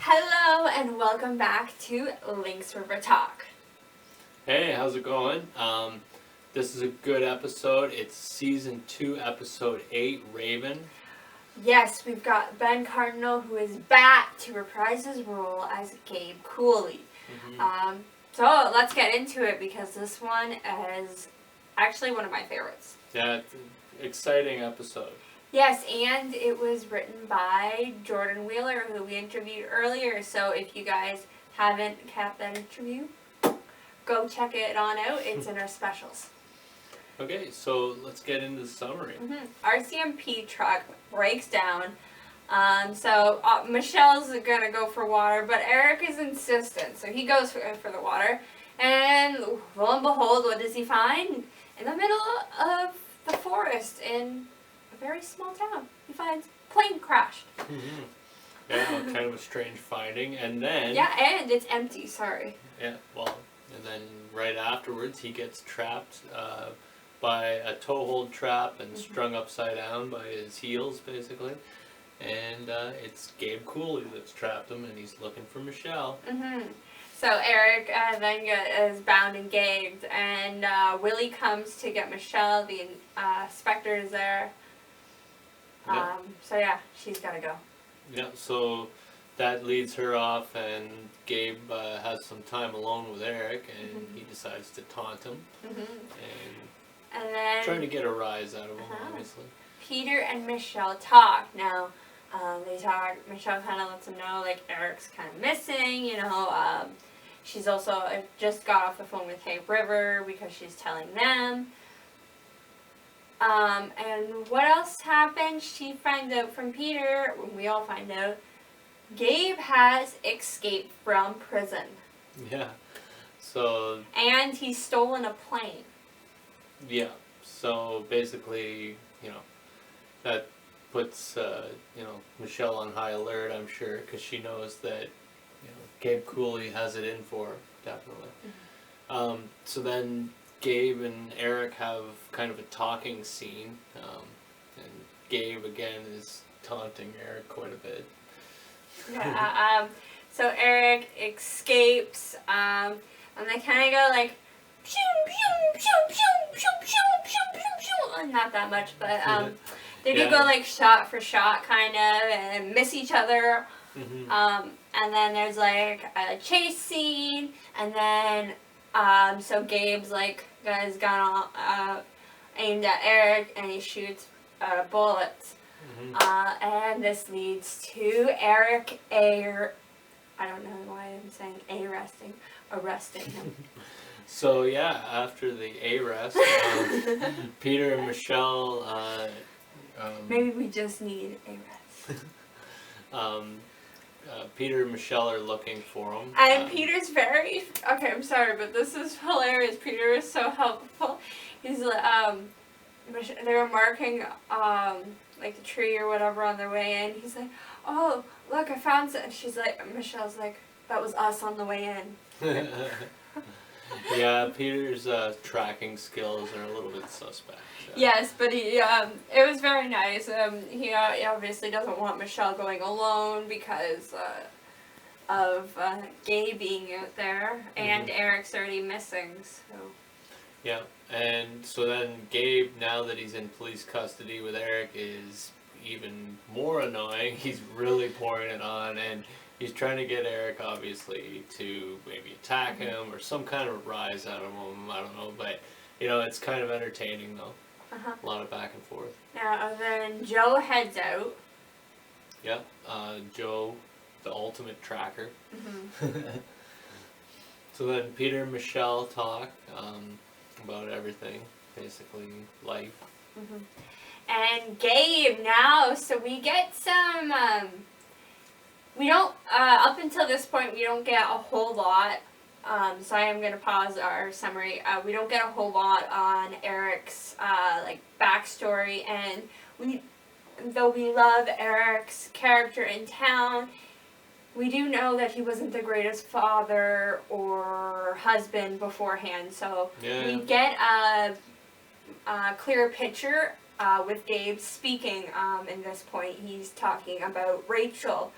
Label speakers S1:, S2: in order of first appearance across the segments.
S1: Hello and welcome back to Lynx River Talk.
S2: Hey, how's it going? This is a good episode. It's season 2, episode 8, Raven.
S1: Yes, we've got Ben Cardinal, who is back to reprise his role as Gabe Cooley. So let's get into it because this one is actually one of my favorites.
S2: Yeah, it's an exciting episode.
S1: Yes, and it was written by Jordan Wheeler, who we interviewed earlier. So if you guys haven't kept that interview, go check it on out. It's in our specials.
S2: Okay, so let's get into the summary.
S1: RCMP truck breaks down. Michelle's gonna go for water, but Eric is insistent, so he goes for the water. And lo and behold, what does he find? In the middle of the forest in a very small town, he finds plane crashed.
S2: Yeah, kind of a strange finding. And then...
S1: Yeah, and it's empty, sorry.
S2: Yeah, well, and then right afterwards he gets trapped by a toehold trap and strung upside down by his heels, basically. And it's Gabe Cooley that's trapped him, and he's looking for Michelle.
S1: So Eric then is bound and gagged, and Willie comes to get Michelle. The Spectre is there. So yeah, she's gotta go.
S2: Yeah, so that leads her off, and Gabe has some time alone with Eric, and he decides to taunt him.
S1: And then
S2: Trying to get a rise out of him, obviously.
S1: Peter and Michelle talk. Now, they talk, Michelle kind of lets him know, like, Eric's kind of missing, you know. She's also just got off the phone with Cape River because she's telling them. And what else happened? She finds out from Peter, we all find out, Gabe has escaped from prison.
S2: Yeah, so...
S1: And he's stolen a plane.
S2: Yeah, so basically, you know, that puts, Michelle on high alert, I'm sure, because she knows that, you know, Gabe Cooley has it in for her, definitely. So then Gabe and Eric have kind of a talking scene, and Gabe, again, is taunting Eric quite a bit.
S1: Yeah, so Eric escapes, and they kind of go like, pew, pew, pew, pew, pew, pew, pew, pew, pew. Not that much, but they do go like shot for shot kind of and miss each other. And then there's like a chase scene, and then so Gabe's like got his gun aimed at Eric, and he shoots bullets. And this leads to Eric I don't know why I'm saying arresting him.
S2: So yeah, after the arrest, Peter and Michelle...
S1: maybe we just need arrest.
S2: Peter and Michelle are looking for him.
S1: And Peter's very... Okay, I'm sorry, but this is hilarious. Peter is so helpful. He's they were marking like the tree or whatever on their way in. He's like, oh, look, I found it. And she's like, Michelle's like, that was us on the way in.
S2: Yeah, Peter's tracking skills are a little bit suspect.
S1: Yes, but he it was very nice. He obviously doesn't want Michelle going alone because of Gabe being out there, and Eric's already missing. So.
S2: Yeah, and so then Gabe, now that he's in police custody with Eric, is even more annoying. He's really pouring it on, and he's trying to get Eric, obviously, to maybe attack him or some kind of rise out of him. I don't know, but, you know, it's kind of entertaining, though. A lot of back and forth.
S1: Now, then Joe heads out.
S2: Yep, Joe, the ultimate tracker. So then Peter and Michelle talk about everything, basically life.
S1: And Gabe now, so we get some... we don't, up until this point, we don't get a whole lot. So I am going to pause our summary. We don't get a whole lot on Eric's, like, backstory. And though we love Eric's character in town, we do know that he wasn't the greatest father or husband beforehand. So we get a clearer picture with Gabe speaking. In this point, he's talking about Rachel.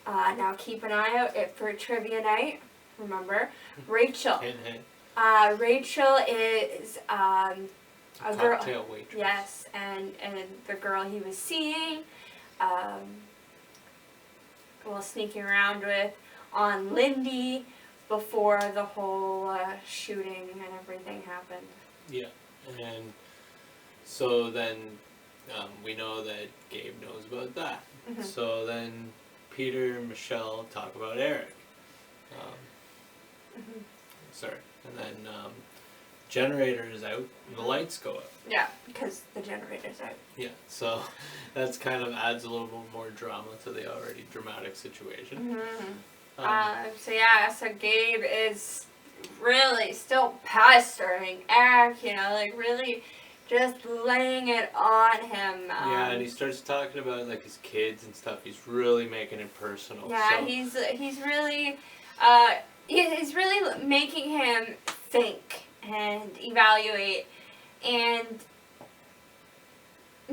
S1: Now keep an eye out for trivia night. Remember, Rachel.
S2: Hint, hint.
S1: Rachel is a girl.
S2: Cocktail waitress.
S1: Yes, and the girl he was seeing, sneaking around with on Lindy before the whole shooting and everything happened.
S2: Yeah, and so then we know that Gabe knows about that.
S1: Mm-hmm.
S2: So then Peter and Michelle talk about Eric.
S1: Mm-hmm.
S2: Sorry, and then generator is out and the lights go up.
S1: Yeah, because the generator's out.
S2: Yeah, so that's kind of adds a little bit more drama to the already dramatic situation.
S1: Mm-hmm. So Gabe is really still pestering Eric, really just laying it on him.
S2: Yeah, and he starts talking about like his kids and stuff. He's really making it personal.
S1: Yeah,
S2: so.
S1: he's really he's really making him think and evaluate, and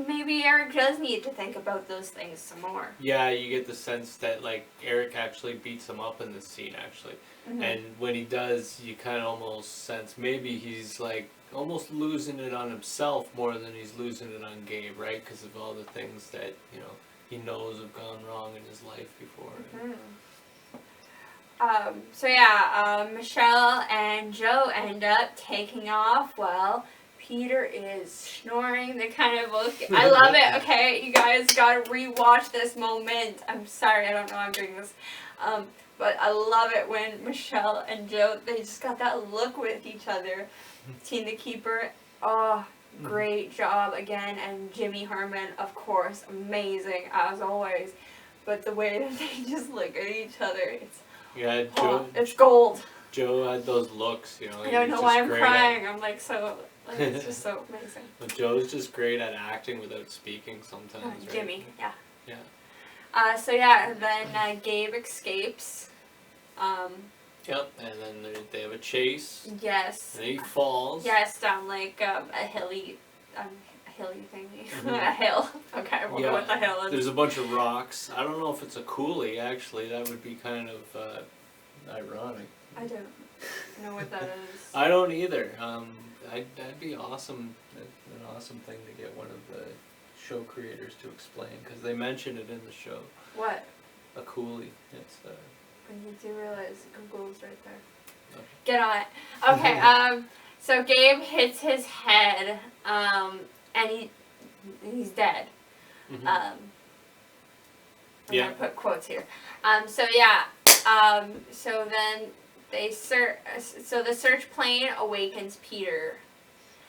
S1: maybe Eric does need to think about those things some more.
S2: Yeah, you get the sense that like Eric actually beats him up in this scene actually.
S1: Mm-hmm.
S2: And when he does, you kind of almost sense maybe he's like almost losing it on himself more than he's losing it on Gabe, right? Because of all the things that, he knows have gone wrong in his life before.
S1: Mm-hmm. Michelle and Joe end up taking off while Peter is snoring. They kind of look. I love it. Okay, you guys gotta rewatch this moment. I'm sorry, I don't know I'm doing this. But I love it when Michelle and Joe, they just got that look with each other. Team the Keeper, great job again. And Jimmy Herman, of course, amazing as always. But the way that they just look at each other, it's gold.
S2: Joe had those looks,
S1: I don't know why I'm crying. I'm like it's just so amazing.
S2: But Joe's just great at acting without speaking sometimes. Right?
S1: Jimmy, yeah.
S2: Yeah.
S1: And then Gabe escapes.
S2: Yep, and then they have a chase.
S1: Yes.
S2: And he falls.
S1: Yes, down like a hilly thingy. Mm-hmm. A hill. Okay, we'll go with the hill.
S2: There's a bunch of rocks. I don't know if it's a coulee, actually. That would be kind of ironic.
S1: I don't know what that is.
S2: I don't either. That'd be awesome. An awesome thing to get one of the show creators to explain, because they mentioned it in the show.
S1: What?
S2: A coulee. It's
S1: You do realize Google's right there.
S2: Okay.
S1: Get on it. Okay. So Gabe hits his head, and he's dead.
S2: Mm-hmm.
S1: I'm gonna put quotes here. So then they so the search plane awakens Peter.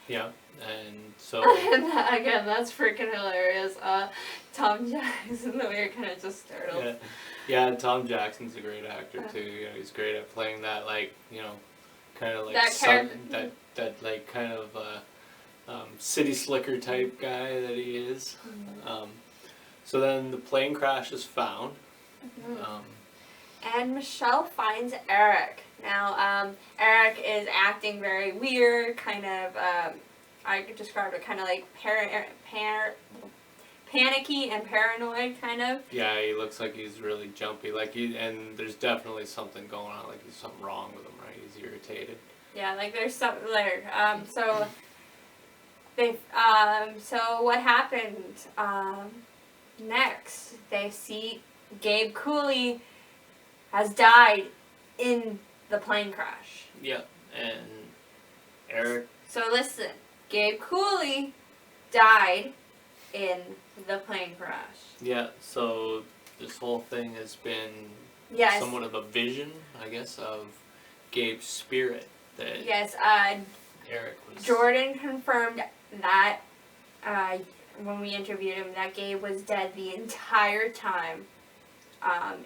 S2: Yeah, and so.
S1: And again, that's freaking hilarious. Tom Jackson, the way it kind of just startled.
S2: Yeah, Tom Jackson's a great actor too. He's great at playing that, like, kind of like that like kind of city slicker type guy that he is.
S1: Mm-hmm.
S2: So then the plane crash is found.
S1: Mm-hmm. And Michelle finds Eric. Now, Eric is acting very weird, kind of, I could describe it kind of like panicky and paranoid, kind of.
S2: Yeah, he looks like he's really jumpy. And there's definitely something going on, like there's something wrong with him, right? He's irritated.
S1: Yeah, like there's something there. So what happened, next, they see Gabe Cooley has died in the plane crash.
S2: Yeah, and Eric.
S1: So listen, Gabe Cooley died in the plane crash.
S2: Yeah, so this whole thing has been somewhat of a vision, I guess, of Gabe's spirit that Eric was. Jordan
S1: confirmed that when we interviewed him that Gabe was dead the entire time.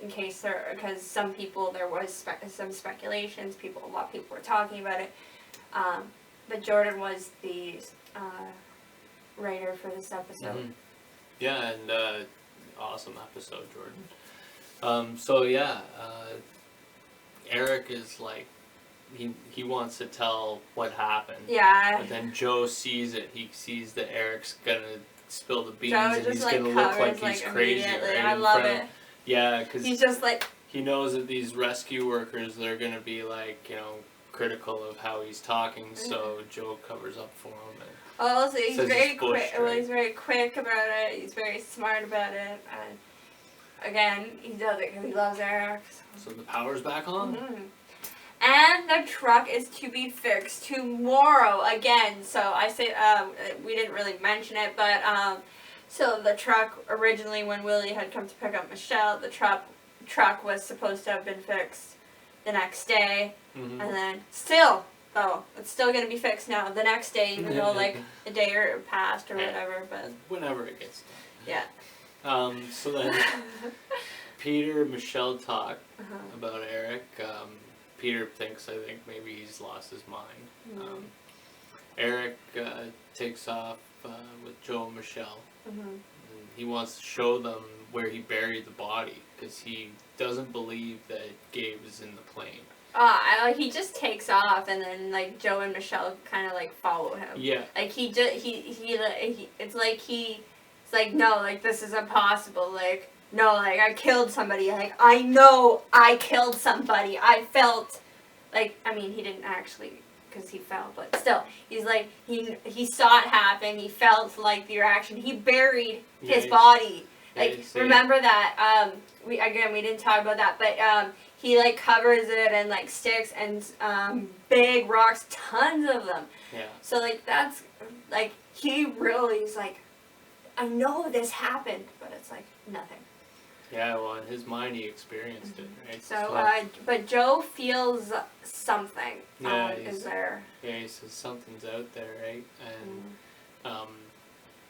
S1: Because some people, there was some speculations, a lot of people were talking about it, but Jordan was the writer for this episode.
S2: Mm-hmm. Yeah, and awesome episode, Jordan. Eric is like, he wants to tell what happened.
S1: Yeah.
S2: But then Joe sees it. He sees that Eric's gonna spill the beans,
S1: Joe
S2: and
S1: just
S2: he's gonna look like he's crazy.
S1: Right I love it.
S2: Yeah, because
S1: He's just like,
S2: he knows that these rescue workers, they're going to be like, critical of how he's talking, so Joe covers up for him. And
S1: also he's
S2: says
S1: very
S2: he's bush
S1: quick. Well,
S2: straight.
S1: he's very quick about it. He's very smart about it. And again, he does it because he loves Eric.
S2: So the power's back on?
S1: Mm-hmm. And the truck is to be fixed tomorrow again. So I say, we didn't really mention it, but so the truck originally, when Willie had come to pick up Michelle, the truck was supposed to have been fixed the next day,
S2: Mm-hmm.
S1: and then still though it's still gonna be fixed now the next day, even though like a day or passed or whatever. But
S2: whenever it gets
S1: yeah.
S2: done. So then Peter and Michelle talk
S1: Uh-huh.
S2: about Eric. Peter thinks, I think, maybe he's lost his mind.
S1: Mm-hmm.
S2: Eric takes off with Joe and Michelle.
S1: Mm-hmm.
S2: And he wants to show them where he buried the body because he doesn't believe that Gabe is in the plane.
S1: He just takes off, and then like Joe and Michelle kind of like follow him.
S2: Yeah.
S1: Like it's like no, like this is impossible. Like no, like I killed somebody. Like I know I killed somebody. I felt like, I mean, he didn't actually because he fell, but still, he's like he saw it happen. He felt like the reaction. He buried his body. Like remember that we didn't talk about that, but he like covers it and like sticks and big rocks, tons of them.
S2: Yeah.
S1: So like that's like he really is like, I know this happened, but it's like nothing.
S2: Yeah, well, in his mind he experienced it, right?
S1: So but Joe feels something.
S2: Yeah,
S1: is there?
S2: Yeah, he says something's out there, right? And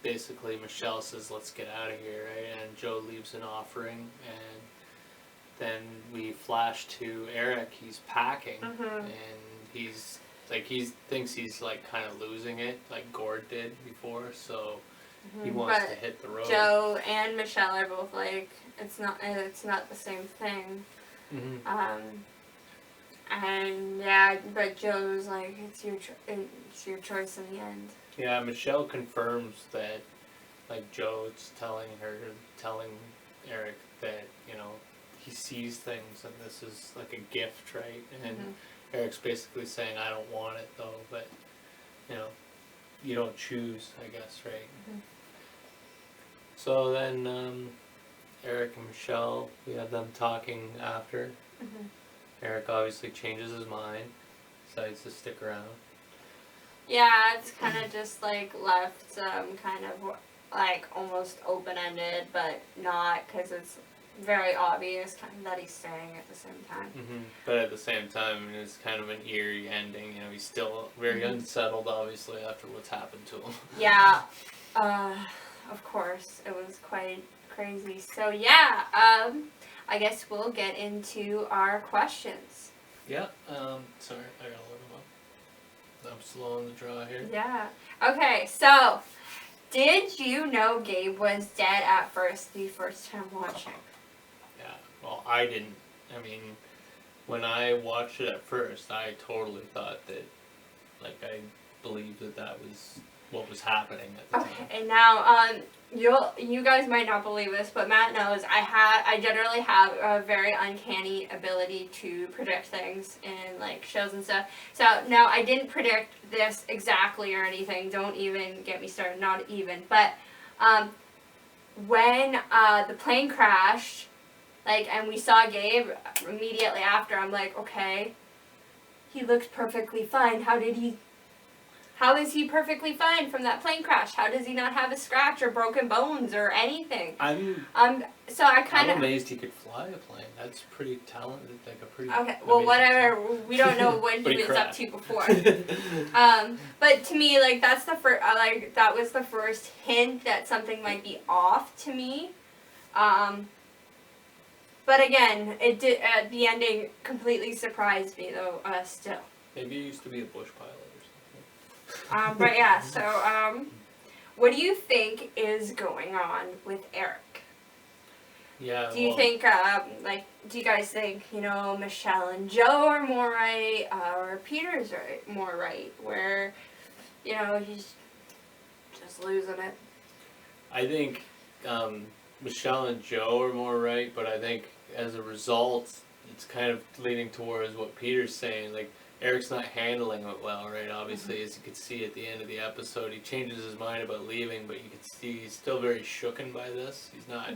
S2: basically Michelle says, let's get out of here, right? And Joe leaves an offering, and then we flash to Eric. He's packing, and he's like, he thinks he's like kind of losing it, like Gord did before, so he wants to hit the road.
S1: Joe and Michelle are both like, it's not the same thing. And yeah, but Joe's like, it's your choice in the end.
S2: Yeah, Michelle confirms that, like, Joe's telling Eric that, he sees things and this is like a gift, right? And Eric's basically saying, I don't want it though, but, you don't choose, I guess, right? So then, Eric and Michelle, we have them talking after. Eric obviously changes his mind, decides to stick around.
S1: Yeah, it's kind of just like left kind of like almost open-ended, but not, because it's very obvious kind of that he's staying at the same time.
S2: But at the same time, it's kind of an eerie ending. He's still very unsettled, obviously, after what's happened to him.
S1: Yeah, of course, it was quite crazy. So yeah, I guess we'll get into our questions.
S2: Yeah, sorry, I gotta look them up. I'm slow on the draw here.
S1: Yeah. Okay, so, did you know Gabe was dead at first, the first time watching?
S2: Yeah, well, I didn't. I mean, when I watched it at first, I totally thought that, like, I believed that was what was happening at the time.
S1: Okay, and now, you guys might not believe this, but Matt knows I generally have a very uncanny ability to predict things in like shows and stuff. So now I didn't predict this exactly or anything. Don't even get me started. Not even. But when the plane crashed, like, and we saw Gabe immediately after, I'm like, okay, he looks perfectly fine. How is he perfectly fine from that plane crash? How does he not have a scratch or broken bones or anything?
S2: I'm amazed he could fly a plane. That's pretty talented, like a pretty.
S1: Okay, well, whatever. We don't know what he was up to before. But to me, like, that's the first. That was the first hint that something might be off to me. But again, it did. The ending completely surprised me, though. Still.
S2: Maybe he used to be a bush pilot.
S1: But yeah, so, what do you think is going on with Eric?
S2: Yeah.
S1: Do you think, do you guys think, Michelle and Joe are more right, or Peter's more right, where, he's just losing it?
S2: I think, Michelle and Joe are more right, but I think as a result, it's kind of leaning towards what Peter's saying. Like, Eric's not handling it well, right? Obviously, as you can see at the end of the episode, he changes his mind about leaving, but you can see he's still very shooken by this. He's not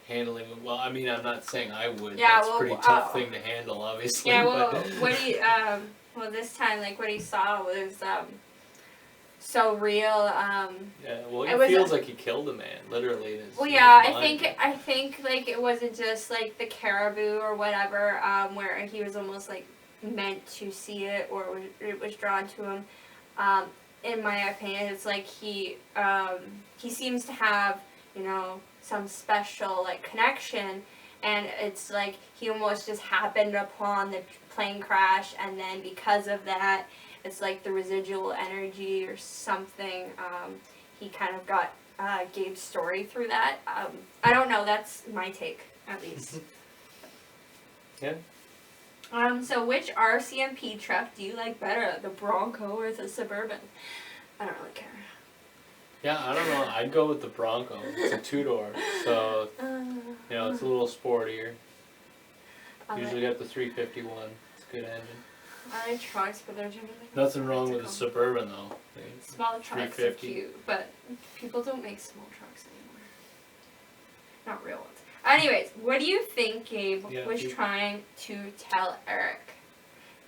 S2: handling it well. I mean, I'm not saying I would.
S1: Yeah,
S2: That's
S1: well,
S2: a pretty tough thing to handle, obviously.
S1: Yeah, well,
S2: but
S1: what he this time, like, what he saw was so real.
S2: yeah, well,
S1: it
S2: he
S1: was
S2: feels like he killed a man, literally. In his,
S1: Well,
S2: in
S1: yeah,
S2: his
S1: I think like it wasn't just like the caribou or whatever, where he was almost like meant to see it or it was drawn to him. In my opinion, it's like he seems to have, you know, some special like connection, and it's like he almost just happened upon the plane crash, and then because of that, it's like the residual energy or something. He kind of got Gabe's story through that. I don't know. That's my take, at least.
S2: Yeah.
S1: So which RCMP truck do you like better, the Bronco or the Suburban? I don't really care.
S2: Yeah, I don't know. I'd go with the Bronco. It's a two-door, so you know it's a little sportier. Usually got the 351. It's a good engine.
S1: I like trucks, but they're generally
S2: Nothing wrong with a Suburban though.
S1: Small trucks are cute, but people don't make small trucks anymore. Not real ones. Anyways, what do you think Gabe was trying to tell Eric?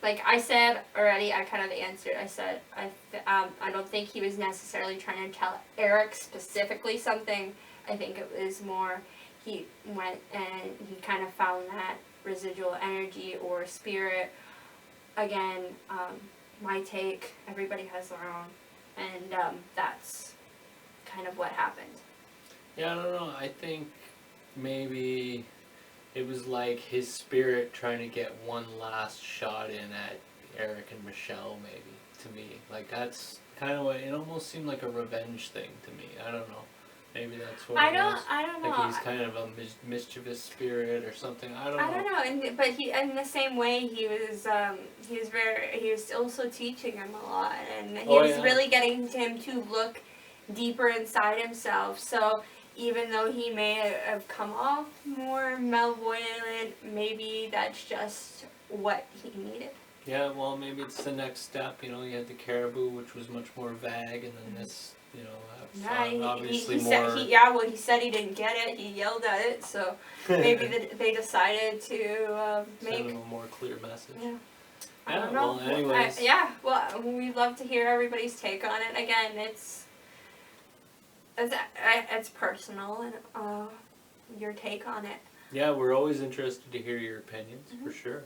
S1: Like I said already, I kind of answered. I said I don't think he was necessarily trying to tell Eric specifically something. I think it was more he went and he kind of found that residual energy or spirit. Again, my take. Everybody has their own, and that's kind of what happened.
S2: Yeah, I don't know. I think maybe it was like his spirit trying to get one last shot in at Eric and Michelle, maybe, to me. Like, that's kind of what, it almost seemed like a revenge thing to me. I don't know. Maybe that's what
S1: I
S2: it
S1: don't
S2: was.
S1: know.
S2: Like he's kind of a mischievous spirit or something. I don't know.
S1: I don't know. But he, in the same way, he was also teaching him a lot, and he was really getting him to look deeper inside himself. So even though he may have come off more malevolent, maybe that's just what he needed.
S2: Yeah, well, maybe it's the next step. You know, you had the caribou, which was much more vague, and then this, you know, obviously more.
S1: He said he didn't get it. He yelled at it, so maybe they decided to make
S2: send him a more clear message.
S1: Yeah. I
S2: Yeah,
S1: don't know.
S2: well, anyways.
S1: Well, we'd love to hear everybody's take on it. Again, it's personal and your take on it.
S2: Yeah, we're always interested to hear your opinions, for sure.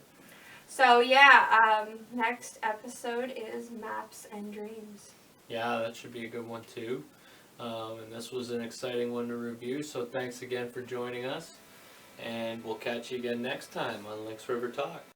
S1: So yeah, next episode is Maps and Dreams.
S2: Yeah, that should be a good one too. And this was an exciting one to review, so thanks again for joining us. And we'll catch you again next time on Lynx River Talk.